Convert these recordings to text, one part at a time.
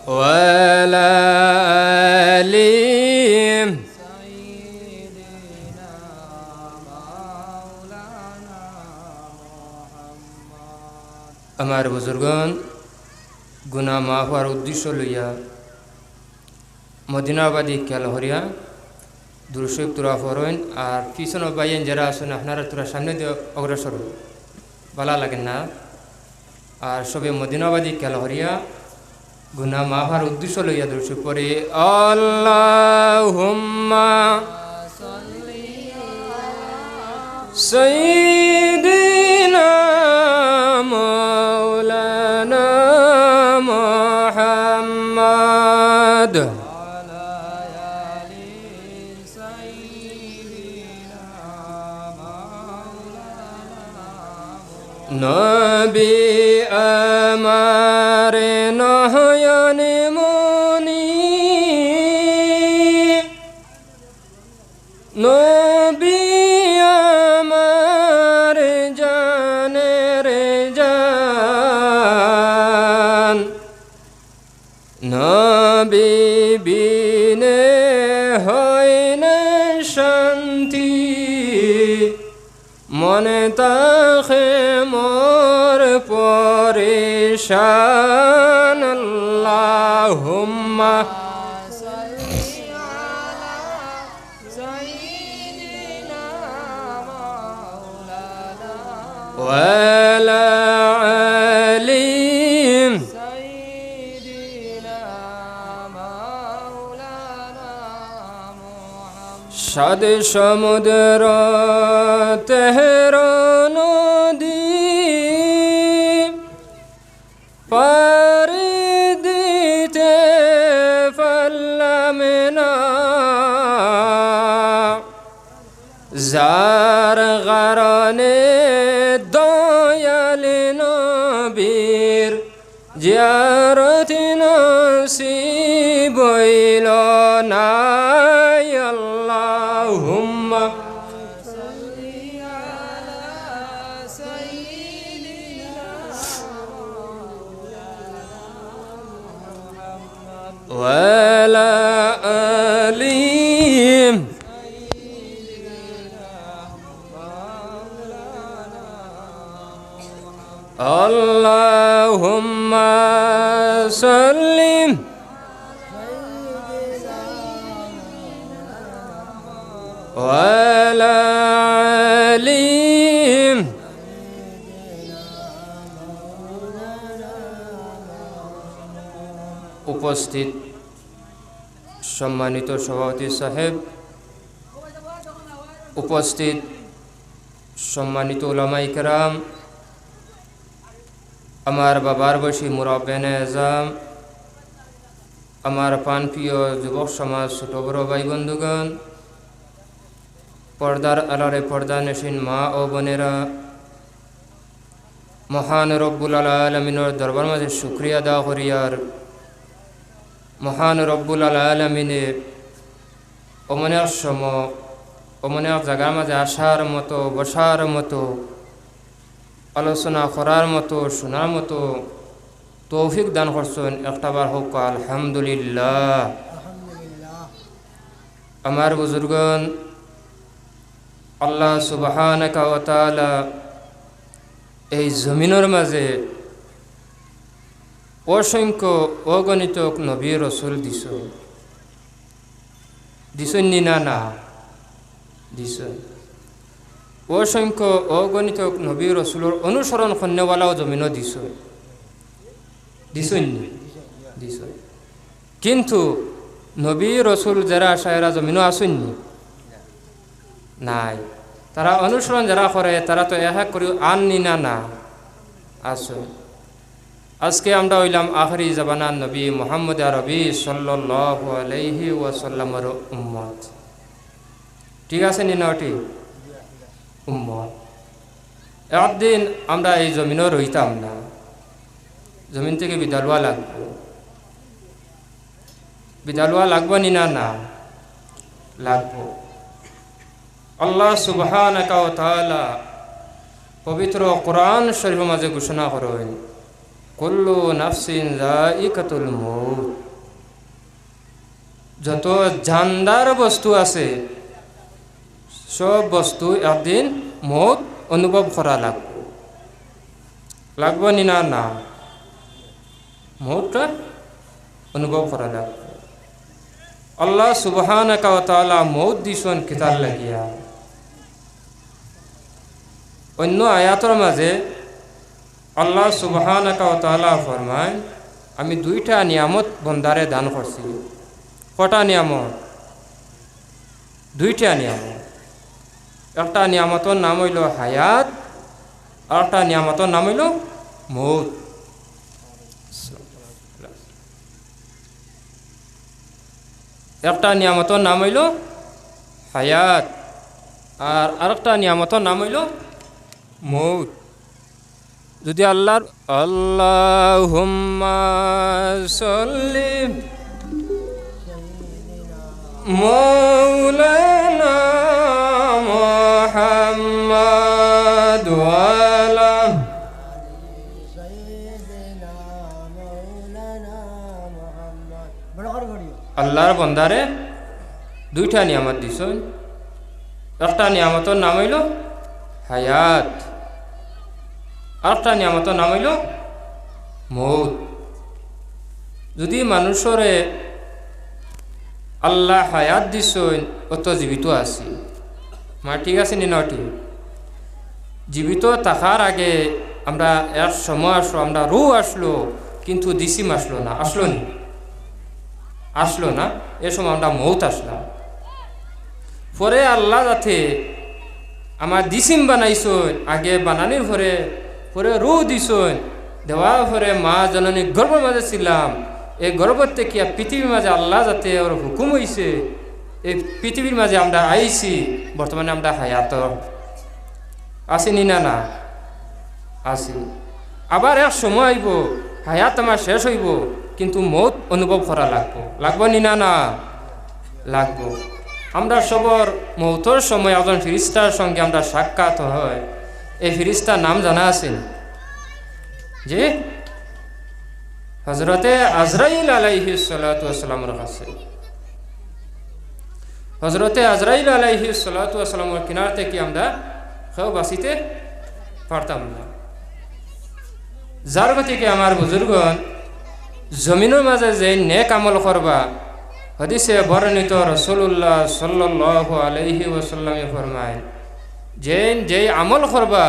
وعلى آل আমার বুজুর্গন গুনাহ মাফ হওয়ার উদ্দেশ্য লইয়া মদিনাবাদী ক্যালহরিয়া দুরুশরীফ তোরা ফরইন আর পিছনে বাইয়েন যারা আছেন আপনারা তোরা সামনে দিয়ে অগ্রসর ভালো লাগে না আর সবে মদিনাবাদী ক্যালহরিয়া গুনাহ মাফ হওয়ার উদ্দেশ্য লইয়া দুরুশরীফ পড়ে আল্লাহুম্মা সাইয়্যিদিনা মাওলানা মুহাম্মদ নবী আমার নয়ন মনি নবী আমার জানের জান নবী বিনে হয় না শান্তি মনে তাখে মোর পরেশান আল্লাহুম্মা সাল্লি আলা সাইয়্যিদিনা মাওলানা ওয়া আলা আলি সাইয়্যিদিনা মাওলানা মুহাম্মদ সাদ সমুদ্র তেহরা নদী পারি দিতে পারলাম না যার কারণে দয়াল নবীর জিয়ারত নসিব হইল না আল্লাহুম্মা وعلى آله اللهم صل وعلى آله উপস্থিত সম্মানিত সভাপতি সাহেব, উপস্থিত সম্মানিত উলামায়ে কেরাম, আমার বাবার বয়সী মুরব্বিয়ানে আযম, আমার প্রাণপ্রিয় যুবক সমাজ, ছোট বড় ভাই বন্ধুগণ, পর্দার আড়ালে পর্দানশীন মা ও বোনেরা, মহান রব্বুল আলামিনের দরবার মাঝে শুকরিয়া আদা করি আর মহান রব্বুল আলামিনে অমনের সময় অমনের জায়গার মাঝে আসার মতো, বসার মতো, আলোচনা করার মতো, শোনার মতো তৌফিক দান করছেন। একটাবার হোক আলহামদুলিল্লাহ। আমার বুজুর্গন, আল্লাহ সুবহানাহু ওয়া তাআলা এই জমিনের মাঝে অসংখ্য অগণিত নবী রসুল দিছেন না না দিছ অসংখ্য অগণিত নবী রসুলের অনুসরণ কন্যাওয়ালাও জমিনও দিছেন কিন্তু নবী রসুল যারা সায়রা জমিনও আসেননি নাই, তারা অনুসরণ যারা করে তারা তো এক করে আননি না না আসে। আজকে আমরা হইলাম আখরি জামানার নবী মুহাম্মদ আরবি সাল্লাল্লাহু আলাইহি ওয়াসাল্লামের উম্মত। ঠিক আছে নি না? ঠিক উম্মত। একদিন আমরা এই জমিনও রইতাম না, জমিন থেকে বিদায় লওয়া লাগবে। বিদায় লওয়া লাগবে নি না? না লাগবে। আল্লাহ সুবহানাহু ওয়া তাআলা পবিত্র কোরআন শরীফের মাঝে ঘোষণা করেন, কুল্লু নাফসিন যায়িকাতুল মউত, যত জানদার বস্তু আছে সব বস্তু একদিন মৌত অনুভব করা লাগবো নি না? না, মৌতটা অনুভব করা লাগবে। আল্লাহ সুবহানাহু ওয়া তাআলা মৌত দিছেন কিতার লাগিয়া। অন্য আয়াতের মাঝে আল্লাহ সুবহানাহু ওয়া তাআলা ফরমায়, আমি দুইটা নিয়ামত বন্দারে দান করছি। কটা নিয়ামত? দুইটা নিয়ামত। একটা নিয়ামতের নাম হইল হায়াত, আর একটা নিয়ামতের নাম হইল মৌত। একটা নিয়ামতের নাম হইল হায়াত, আর আরেকটা নিয়ামতের নাম হইল মৌত। যদি আল্লাহুম্মা সাল্লি মাওলানা মুহাম্মাদ ওয়া আলা আল্লাহর বন্দারে দুইটা নিয়ামত দিছেন। একটা নিয়ামতের নাম হইল হায়াত, আরেকটা নিয়ামতের নাম হইল মৌত। যদি মানুষরে আল্লাহ হায়াত দিছেন, অত জীবিত আছি, ঠিক আছে নি? নটি জীবিত থাকার আগে আমরা এক সময় আসলো, আমরা আসলো, কিন্তু দিসিম আসলো না। আসলো না, এ সময় আমরা মৌত আসলাম। পরে আল্লাহ যাতে আমার দিসিম বানাইছেন, আগে বানানির পরে দিছেন, দেওয়ার পরে মা জননী গর্ভের মাঝে ছিলাম। এই গর্ভের থেকে পৃথিবীর মাঝে আল্লাহ যাতে ওর হুকুম হইছে, এই পৃথিবীর মাঝে আমরা আইছি। বর্তমানে আমরা হায়াত আসিনি না? না আসি। আবার এক সময় আইব, হায়াত আমার শেষ হইব, কিন্তু মৌত অনুভব করা লাগবো নি না? না লাগবো। আমরা সবর মৌতর সময় একজন ফিরিস্তার সঙ্গে আমরা সাক্ষাৎ হয়। এই ফিরিস্তার নাম জানা আছেন? যে হযরতে আজরাইল আলাইহিস সালাতু ওয়াস সালামের কাছে। হযরতে আজরাইল আলাইহিস সালাতু ওয়াস সালামের কিনার থেকে আমরা কেউ বাঁচিতে পারতাম না। যার গতিকে আমার বুজুর্গণ জমিনের মাঝে যে নেক আমল করবা, হাদিসে বর্ণিত রাসূলুল্লাহ সাল্লাল্লাহু আলাইহি ওয়াসাল্লামে ফরমায়, যে আমল করবা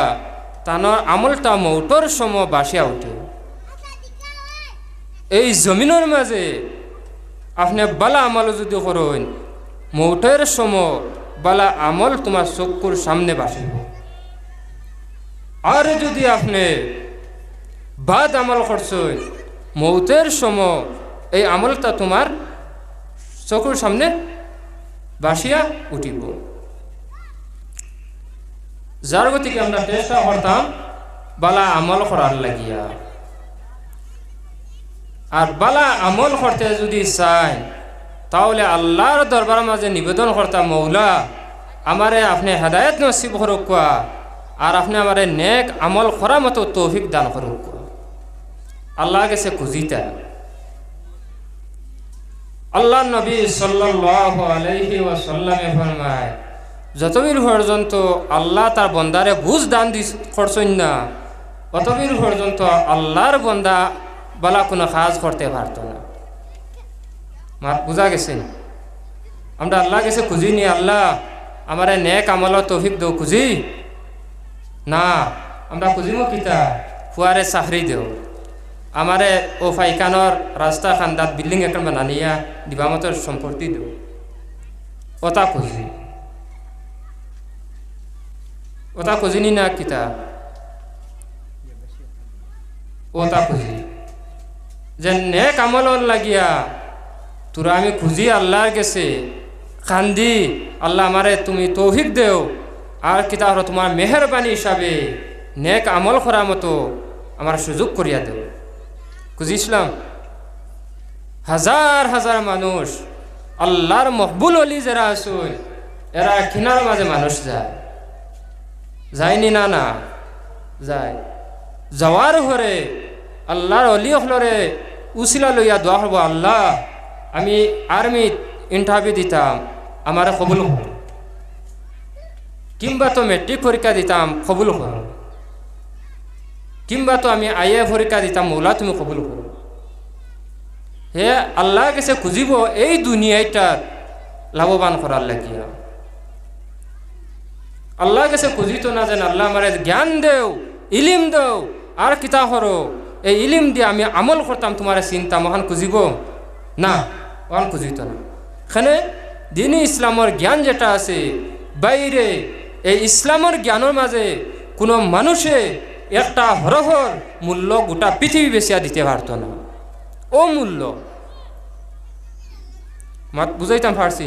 তানোর আমলটা মৌতর সময় বাসিয়া উঠে। এই জমিনের মাঝে আপনি বালা আমল যদি করেন, মৌতের সময় বালা আমল তোমার চক্ষুর সামনে বাসিব। আর যদি আপনি বাদ আমল করছেন, মৌতের সময় এই আমলটা তোমার চক্ষুর সামনে বাসিয়া উঠিব। যার গতিকে আমরা চেষ্টা করতাম বালা আমল করার লাগিয়া। আর বালা আমল করতে যদি চাই, তাহলে আল্লাহর দরবারের মাঝে নিবেদন করতাম, মৌলা আমারে আপনি হেদায়েত নসিব করুক, আর আপনি আমারে নেক আমল করার মতো তৌফিক দান করুক। আল্লাহ গেছে খুঁজিতা। আল্লাহ নবী সাল্লাল্লাহু আলাইহি ওয়াসাল্লামে ফরমায়, যতদিন পর্যন্ত আল্লাহ তার বন্দারে বুঝ দান করছেন না, ততদিন পর্যন্ত আল্লাহর বন্দা বালা কোনো কাজ করতে পারত না। বুঝা গেছেন? আমরা আল্লাহ গেছে খুঁজি নি, আল্লাহ আমার নেক আমল তৌফিক দেও, খুঁজি না। আমরা খুঁজিব কিতা? ফুয়ারে চাকরি দেও, আমারে ও ফাইকানোর রাস্তা খান্দাত বিল্ডিং এখন বানানিয়া দিবামতের সম্পত্তি দেও, ওটা খুঁজি। ওটা খুঁজিনি না কিতা? ওটা খুঁজি যে নেক আমল লাগিয়া তোরা আমি খুঁজি আল্লাহর গেছে কান্দি, আল্লাহ আমারে তুমি তৌফিক দেও, আর কিতা হলো তোমার মেহরবানি হিসাবে নেক আমল করার মতো আমার সুযোগ করিয়া দেও। খুঁজিছিলাম। হাজার হাজার মানুষ আল্লাহর মকবুল অলি যারা আসুন, এরা কিনার মাঝে মানুষ যায়নি না? না যায়। যাওয়ার ঘরে আল্লাহর অলি হলরে উসিলা লইয়া দোয়া হব, আল্লাহ আমি আর্মি ইন্টারভিউ দিতাম, আমার কবুল করো, কিংবা তো মেট্রিক পরীক্ষা দিতাম, কবুল করো, কিংবা তো আমি আইএ পরীক্ষা দিতাম, মৌলা তুমি কবুল করো। হে আল্লাহ কাছে খুঁজিব এই দুনিয়াটার লাভবান করার লাগিয়া। আল্লাহ কাছে খুঁজিত না যেন আল্লাহ আমার জ্ঞান দেও, ইলিম দেও, আর কিতা করো, এই ইলিম দিয়ে আমি আমল করতাম, তোমার চিন্তা মহান খুঁজিব না, মহান খুঁজিত না। এখানে দিনী ইসলামের জ্ঞান যেটা আছে বাইরে, এই ইসলামের জ্ঞানের মাঝে কোনো মানুষে একটা হরহর মূল্য গোটা পৃথিবী বেচিয়া দিতে পারত না। ও মূল্য মাত বুঝাইতাম পারছি,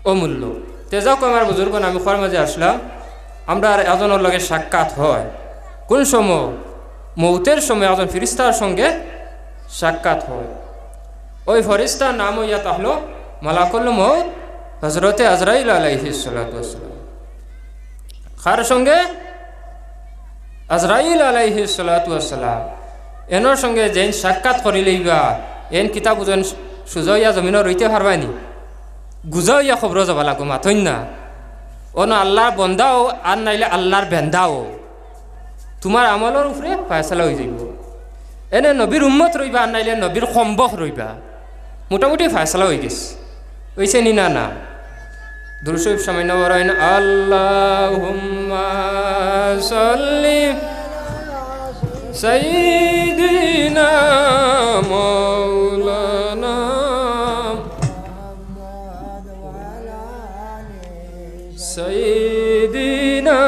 ও মূল্য তেজাক আমার বুজুর্গ আমি খোয়ার মাঝে আসলাম, আমরা আর এজনের লগে সাক্ষাৎ হয়। কোন সময়? মৌতের সময় একজন ফিরিস্তার সঙ্গে সাক্ষাৎ হয়। ওই ফরিস্তার নাম হইয়া তাহলো মালাকুল মউত হজরতে আজরাইল আলাইহিস সালাতু ওয়াসসালাম। কার সঙ্গে? আজরাইল আলাইহিস সালাতু ওয়াসসালাম। এনর সঙ্গে যেন সাক্ষাৎ করি লইবা, এন কিতাব যেন সুজইয়া জমিন রইতে পারবানি, গুজাইয়া খবর যাবা লাগো, মাথইন না। ও না আল্লাহর বন্দাও আর নাইলে আল্লাহর বেন্দাও, তোমার আমলের উপরে ফয়সালা হয়ে যাইব। এনে নবীর উম্মত রইবা আর নাইলে নবীর সম্বক রইবা, মোটামুটি ফয়সালা হয়ে গেছে। হইছে নি না? না। দুরূদ শরীফ সামান্য বলেন, আল্লাহুম্মা সাল্লি সাইয়্যিদিনা মাওলানা সাইয়্যিদিনা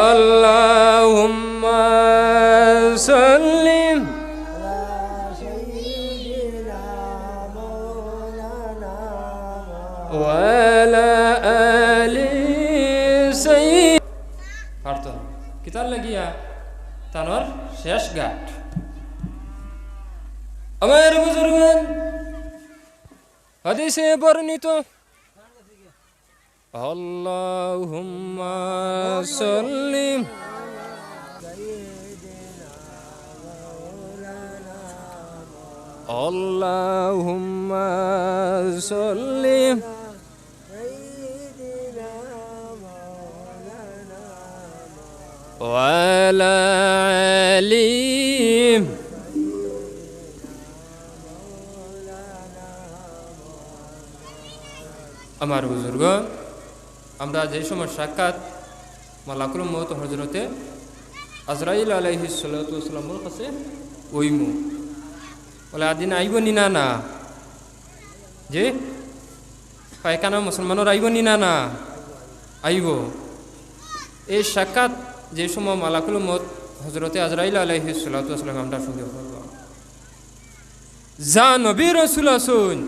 আল্লাহুম্মা সাল্লি ওয়ালা আলি সাইয়্যিদ। অর্থ কিতার লাগিয়া তানোর শেষ গাট। আমার বুজুর্গান হাদিসে বর্ণিত, আল্লাহুম্মা সাল্লি আল্লাহুম্মা সাল্লি ওয়ালা আলি। আমার বুজুর্গ, আমরা যে সময় সাক্ষাৎ মালাকুল মউত হজরতে আজরাইল আলাইহিস সালাতু ওয়াসসালামের কাছে ওইমু বলে, আদিন আইব নি না? না। যে পায়খানা মুসলমানের আইব নি না? না, আইব। এই সাক্ষাৎ যে সময় মালাকুল মউত হজরতে আজরাইল আলাইহিস সালাতু ওয়াসসালাম আমরা সঙ্গে করব, যা নবী রাসূল আসুন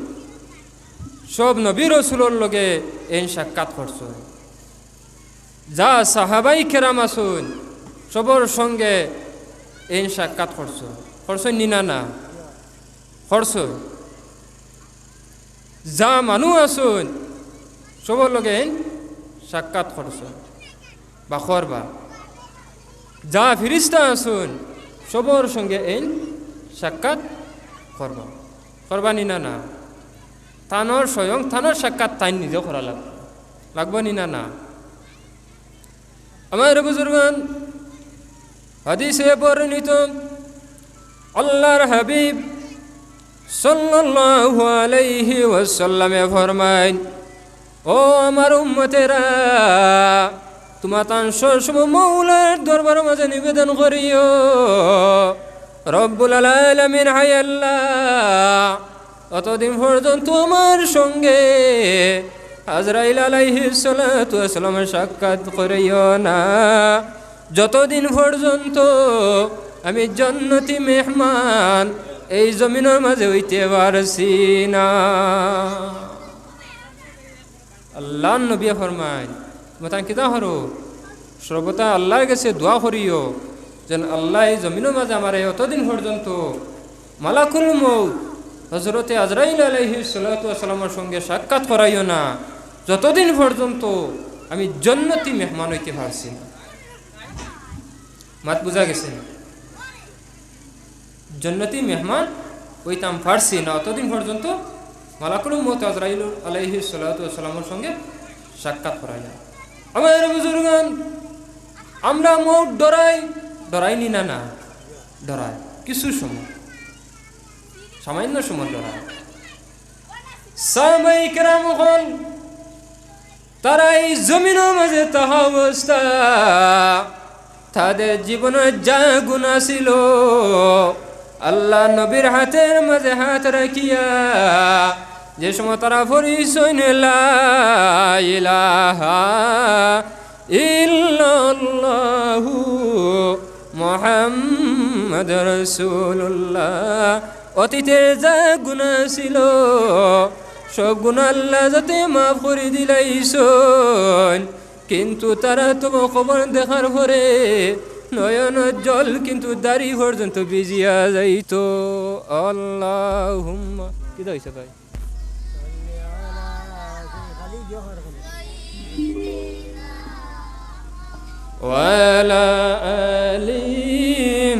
সব নবী রাসূলের লগে এই সাক্ষাৎ করছো, যা সাহাবাই কেরাম আসুন সবর সঙ্গে এই সাক্ষাৎ করছো, করছো নি না? না, করছো। যা মানুষ আসুন সবর লগে সাক্ষাৎ করছো বা করবা, যা ফিরিস্তা আসুন সবর সঙ্গে এই সাক্ষাৎ করবা, করবা নি না? না। থানোর স্বয়ং থানোর সাক্ষাৎ তাই নিজেও করা লাগবো নি না? না। আমার বুজুর্গান হাদিসে বর্ণিত, আল্লাহর হাবিব সাল্লাল্লাহু আলাইহি ওয়াসাল্লামে ফরমায়, ও আমার উম্মতেরা, তোমার তান সব মৌলার দরবার মাঝে নিবেদন করিও, রব্বুল আলামিন হায় আল্লাহ অতদিন পর্যন্ত আমার সঙ্গে আজরাইল আলাইহিস সালাতু ওয়াসসালামের সাক্ষাৎ করিও না, যতদিন পর্যন্ত আমি জান্নাতি মেহমান এই জমিনের মাঝে হইতে পারছি না। আল্লাহ নবী ফরমায়, মতান কিতা হরো, সর্বদা আল্লাহর কাছে দোয়া করিও যেন আল্লাহ এই জমিনের মাঝে আমার অতদিন পর্যন্ত মালাকুল মউত হজরতে আজরাইল আলাইহিস সালাতু ওয়াসসালামের সঙ্গে সাক্ষাৎ করাইও না, যতদিন পর্যন্ত আমি জান্নাতি মেহমান হইতে পারছি না। মাত বুঝা গেছে? জন্নতি মেহমান ওইতাম পারছি না অতদিন পর্যন্ত মালাকুল মউত আজরাইল আলাইহিস সালাতু ওয়াস সালামের সঙ্গে সাক্ষাৎ করা যায়। আমার বুজুর্গান, আমরা মউত ডরাইনি না, না ডরাই, কিছু সময়, সামান্য সময় ডরাই। সাহাবায়ে কেরাম হল তারা এই জমিনের মাঝে তাহা অবস্থা, তাদের জীবনে যা গুনাহ ছিল আল্লাহ নবীর হাতের মাঝে হাত রাখিয়া যে সময় তারা পরিচয় লা ইলাহা ইল্লাল্লাহু মুহাম্মাদ রাসূলুল্লাহ, অতীতের যা গুনাহ ছিল সব গুনাহ আল্লাহ যাতে মাফ করে দিলাইছেন, কিন্তু তারা তোমার খবর দেখার পরে নয়ন জল কিন্তু দাড়ি পর্যন্ত ভিজিয়া যাইত। আল্লাহুম্মা কি হইছে ভাই? ওয়ালা আলিম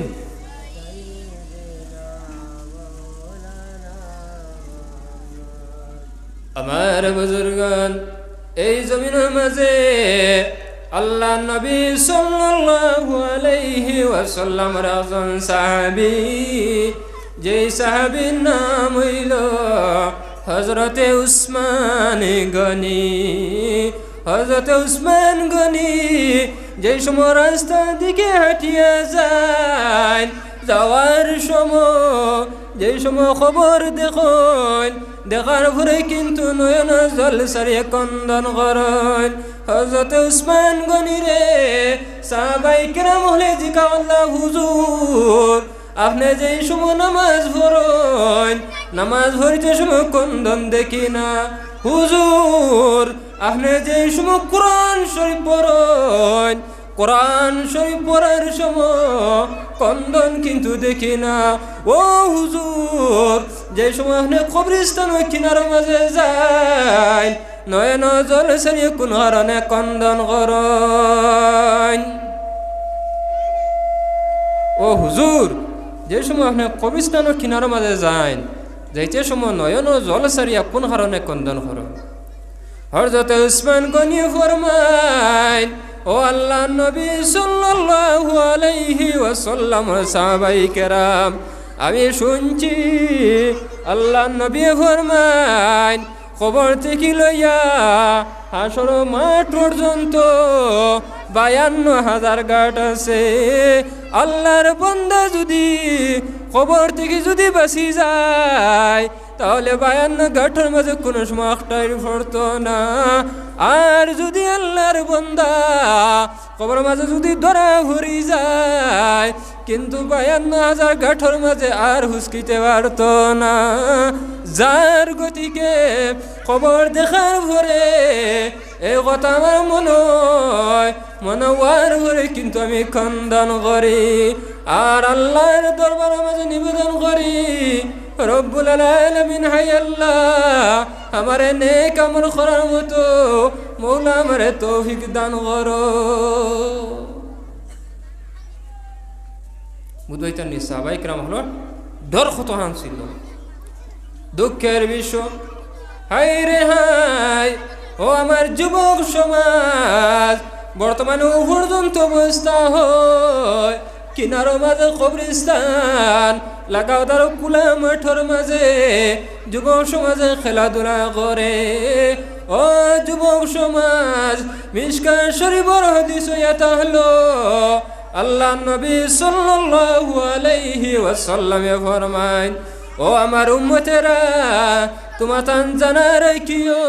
আমার বুজুর্গান, এই জমিনের মাঝে আল্লাহ নবী সাল্লাল্লাহু আলাইহি ওয়াসাল্লামের একজন সাহাবী, যেই সাহাবীর নাম হইল হযরতে উসমান গনি। হযরতে উসমান গনি যেই সময় রাস্তার দিকে হাঁটিয়া যায়, যাওয়ার সময় যেই সময় খবর দেখুন, দেখার পরে কিন্তু নয়ন জল সারিয়ে কন্দন করেন। হযরতে উসমান গনি রে সাহাবায়ে কেরাম হলে জিকা আল্লাহ হুজুর, আপনি যেই সময় নামাজ পড়েন, নামাজ পড়িতে সময় কন্দন দেখি না। হুজুর, আপনি যেই সময় কোরআন শরীফ পড়েন, কোরআন শরীফ পড়ার সময় কন্দন কিন্তু দেখি না। ও হুজুর, যে সময় আপনি কবরস্থান ওই কিনার মাঝে যায়, নয়ন জল সারিয়ে কোন হারণে কন্দন করেন। ও হুজুর, যে সময় আপনি কবরস্থান ওই কিনার মাঝে যায়, যাইতে সময় নয়ন জল সারিয়া কোন হারণে কন্দন করেন। হযরতে উসমান গনি ফরমায়, ও আল্লাহ নবী সাল্লাল্লাহু আলাইহি ওয়াসাল্লাম, সাহাবায়ে কেরাম, আমি শুনছি আল্লাহ নবী ফরমায়, খবর থেকে লইয়া হাসর মাঠ পর্যন্ত 52,000 ঘাট আছে। আল্লাহর বান্দা যদি খবর থেকে যদি বাঁচি যায়, তাহলে 52 ঘাটের মাঝে কোনো সময় একটাই পড়তো না। আর যদি আল্লাহর বান্দা খবর মাঝে যদি ধরা ভরি যায়, কিন্তু 52,000 ঘাটের মাঝে আর হুসকিতে পারতো না। যার গতিকে খবর দেখার পরে এই কথা আমার মনোয়ার করে কিন্তু আমি খন্দন করি আর আল্লাহর দরবারের মাঝে নিবেদন করি, রব্বুল আলামিন, হাই আল্লাহ, আমারে নেক আমল করার মতো মৌলা আমারে তৌফিক দান করো। বুঝাইতেন নি সাহাবায়ে কেরাম হলো ডর কত ছিল। দুঃখের বিষয়, হাই রে হাই, ও আমার যুবক সমাজ, বর্তমানে পর্যন্ত অবস্থা হয় কিনারো মাঝে কবরস্থান লাগাও, তার কুলা মাঠের মাঝে যুবক সমাজে খেলাধুলা করে। ও যুবক সমাজ, মিশকাত শরীফের হাদিস এটা হলো আল্লাহ নবী সাল্লাল্লাহু আলাইহি ওয়াসাল্লাম ফরমায়, ও আমার উম্মতেরা, তোমার তান জানা রাখিও।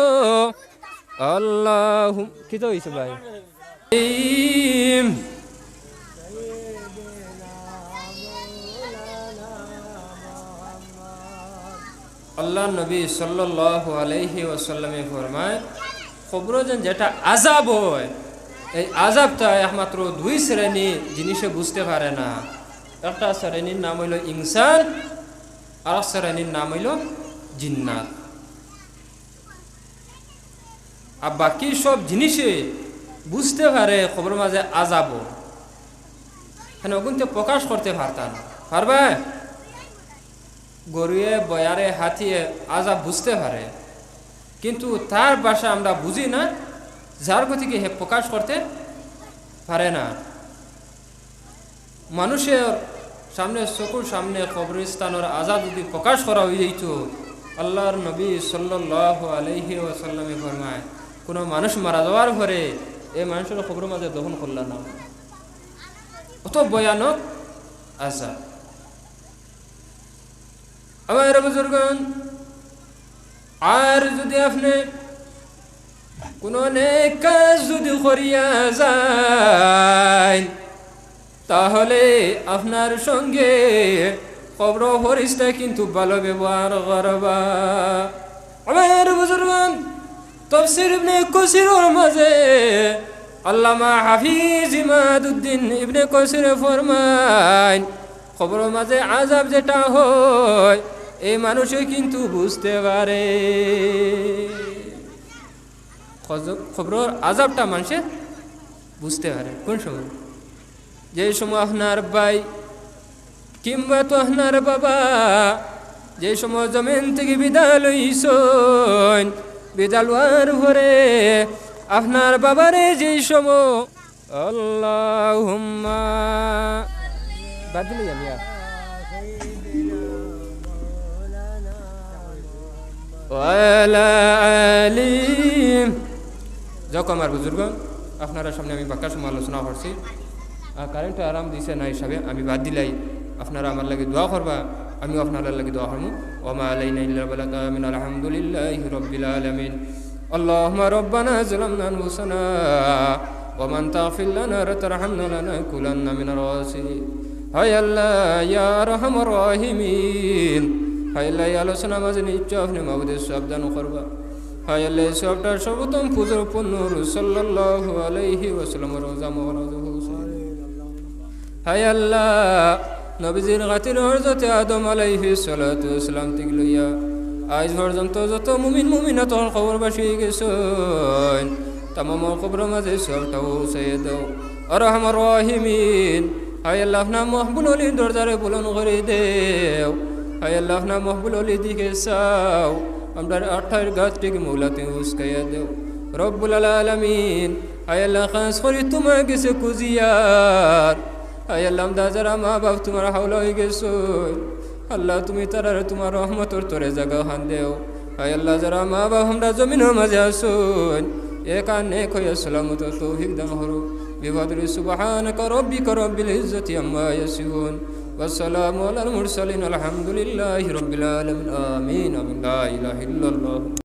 আল্লাহু কি তো হইছে ভাই, আল্লাহ নবী সাল্লাল্লাহু আলাইহি ওয়াসাল্লামে ফরমায়, কবর যেটা আযাব হয়, এই আযাবটা একমাত্র দুই শ্রেণী জিনিসে বুঝতে পারে না। একটা শ্রেণীর নাম হইল ইনসান, আর এক শ্রেণীর নাম হইল জিন্নাত। আর বাকি সব জিনিসে বুঝতে পারে খবর মাঝে আযাব। হ্যাঁ ওগুনতে প্রকাশ করতে পারতাম পারবে গরুয়ে বয়ারে হাতিয়ে আজাব বুঝতে পারে কিন্তু তার ভাষা আমরা বুঝি না যার গতিকে হে প্রকাশ করতে পারে না মানুষের সামনে চকুর সামনে কবরস্থানের আজাব যদি প্রকাশ করা হয়ে যেত আল্লাহর নবী সাল্লাল্লাহু আলাইহি ওয়াসাল্লামে ফরমায় কোনো মানুষ মারা যাওয়ার পরে এই মানুষের কবরের মাঝে দফন করল না অত ভয়ানক আজাব আমার বুজুর্গণ আর যদি আপনি কোনো নেক কাজ যদি করিয়া যায় তাহলে আপনার সঙ্গে কবর ফেরেশতা কিন্তু ভালো ব্যবহার করবা আমার বুজুর্গণ তাফসীর ইবনে কাসিরের মাঝে আল্লামা হাফিজ ইমাদউদ্দিন ইবনে কাসির ফরমায় কবরের মাঝে আযাব যেটা হয় এই মানুষে কিন্তু বুঝতে পারে কবরের আযাবটা মানুষে বুঝতে পারে কোন সময় যে সময় আপনার ভাই কিংবা তো আপনার বাবা যে সময় জমিন থেকে বিদায় লইছেন বিদায় লওয়ার পরে আপনার বাবারে যে সময় আল্লাহুম্মা বাদলি আলিয়া ওয়ালা আলিম যখন আমার বুজুর্গ আপনারা সামনে আমি বাক্কা সময় আলোচনা করছি কারেন্ট আরাম দিছে না হিসাবে আমি বাদ দিলাই আপনারা আমার লাগে দোয়া করবা আমিও আপনার লাগে দোয়া করবো ওমা আলাইনা ইল্লা বালাগা মিন আলহামদুলিল্লাহি রাব্বিল আলামিন আল্লাহুম্মা রব্বানা যালামনা আনফুসানা ওয়া মান তাগফির লানা ওয়া তারহামনা লানাকুলান্না মিনাল খাসিরিন হায় আল্লাহ ইয়া আরহামার রাহিমিন হায় আল্লাহ এই আলোচনা মাঝে নিশ্চয় আপনি মাবুদের সাবধান করবা হায় আল্লাহ সবটার সর্বোত্তম পুজোর পূর্ণ সাল্লাল্লাহু আলাইহি ওয়াসাল্লাম রোজা মোবারক হায় আল্লাহ নবীজির গাতির হযরতে আদম আলাইহিস সালাতু ওয়াস সালাম থেকে লইয়া আজ পর্যন্ত যত মুমিন মুমিনাত কবরবাসী গেছেন तमाम कब्र मजे सबटाও উসাইয়ে দাও আরহামার রাহিমিন হায় আল্লাহ আপনা মহবুল ওলি দরজারে বুলন করে দেও হায় আল্লাহ আপনা মহবুল ওলি দিকে চাও আমরা 18 গাছটিকে মৌলাতে উস্কাইয়া দেও রব্বুল আলামিন হায় আল্লাহ খাস করে তোমার কাছে কুজিয়ার হায় আল্লাহ আমরা যারা মা বাপ তোমার হাওলা হয়ে গেছো আল্লাহ তুমি তারারে তোমার রহমতর তোরে জায়গা হান দেও হায় আল্লাহ যারা মা বাপ আমরা জমিনের মাঝে আসুন একানে কইয়া সালামত তৌফিক দান করো বিবদরি সুবহানাকা রাব্বিকা রাব্বিল ইজ্জাতি আম্মা ইয়াসিফুন ওয়াসসালামু আলাল মুরসালিন আলহামদুলিল্লাহি রাব্বিল আলামিন আমিন আমিন লা ইলাহা ইল্লাল্লাহ।